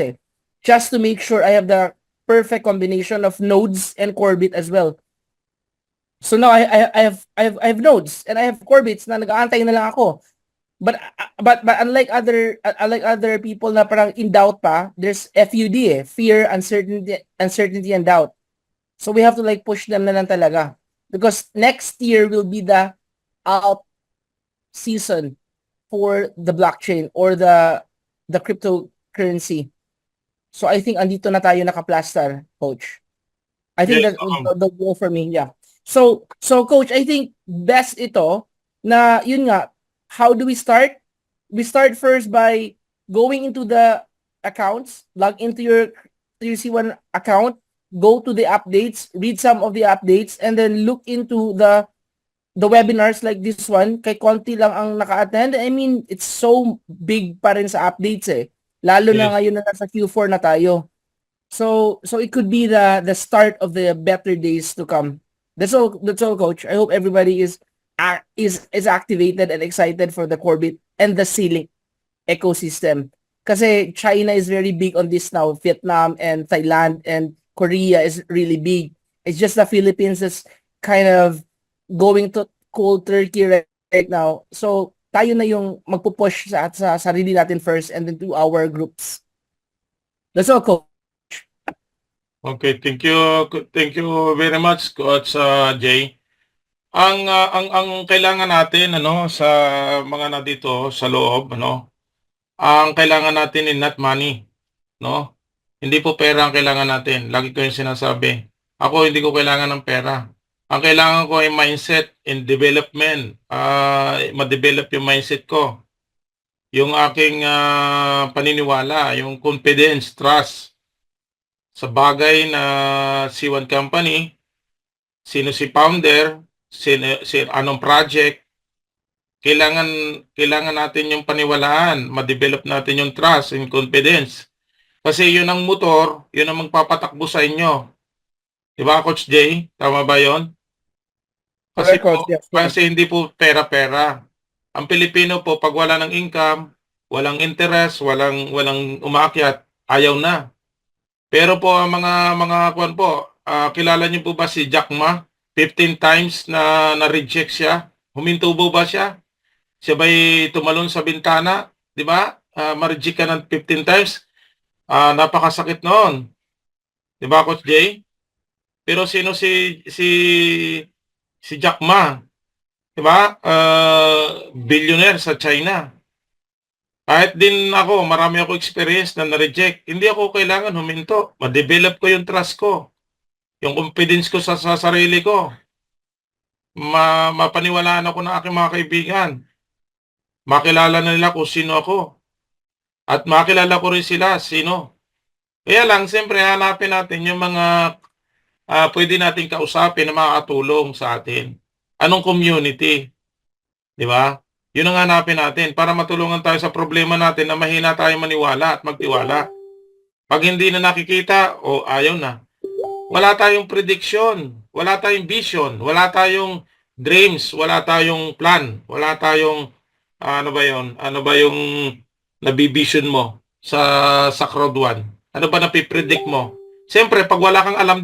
just to make sure I have the perfect combination of nodes and Corbit as well. So now I have nodes and I have Corbits na nag-aantay na lang ako. But unlike other people na parang in doubt pa, there's FUD fear, uncertainty and doubt. So we have to like push them na lang talaga. Because next year will be the out season for the blockchain or the cryptocurrency. So I think andito na tayo naka-plaster, Coach. I think Yes, that the goal for me, yeah. So Coach, I think best ito na yun nga, how do we start? We start first by going into the accounts, log into your C1 account, go to the updates, read some of the updates, and then look into the webinars like this one. Kay konti lang ang naka-attend. I mean, it's so big pa rin sa updates Lalo na Yes. ngayon na nasa Q4 na tayo. So it could be the start of the better days to come. That's all, Coach. I hope everybody is activated and excited for the Corbit and the C-Link ecosystem. Kasi China is very big on this now. Vietnam and Thailand and Korea is really big. It's just the Philippines is kind of going to cold turkey right now. So tayo na yung magpupush sa sarili natin first and then to our groups. That's all, Coach. Okay, thank you very much, Coach Jay. Ang kailangan natin sa mga nandito sa loob, ang kailangan natin is not money, Hindi po pera ang kailangan natin. Lagi ko yung sinasabi. Ako hindi ko kailangan ng pera. Ang kailangan ko ay mindset and development. Ma-develop yung mindset ko. Yung aking paniniwala, yung confidence, trust sa bagay na C1 company, sino si founder, anong project, kailangan natin yung paniwalaan, ma-develop natin yung trust and confidence. Kasi yun ang motor, yun ang magpapatakbo sa inyo. Diba, Coach Jay? Tama ba yun? Kasi, Correct, Coach. Yes. kasi hindi po pera-pera. Ang Pilipino po, pag wala ng income, walang interest, walang umaakyat, ayaw na. Pero po, ang mga kuwan po, kilala niyo po ba si Jack Ma? 15 times na na-reject siya. Humintubo ba siya? Siya ba'y tumalon sa bintana? Di ba? Ma-reject ka ng 15 times. Napakasakit noon. Di ba, Coach Jay? Pero sino si Jack Ma? Di ba? Billionaire sa China. Kahit din ako, marami ako experience na na-reject. Hindi ako kailangan huminto. Ma-develop ko yung trust ko. Yung confidence ko sa sarili ko. Mapaniwalaan ako ng aking mga kaibigan. Makilala na nila kung sino ako. At makilala ko rin sila sino. Kaya lang, siyempre, hanapin natin yung mga pwede natin kausapin na makakatulong sa atin. Anong community? Di ba? Yun ang hanapin natin para matulungan tayo sa problema natin na mahina tayo maniwala at magtiwala. Pag hindi na nakikita, ayaw na. Wala tayong prediction, wala tayong vision, wala tayong dreams, wala tayong plan, wala tayong, ano ba yung nabivision mo sa crowd one? Ano ba napipredict mo? Siyempre, pag wala kang alam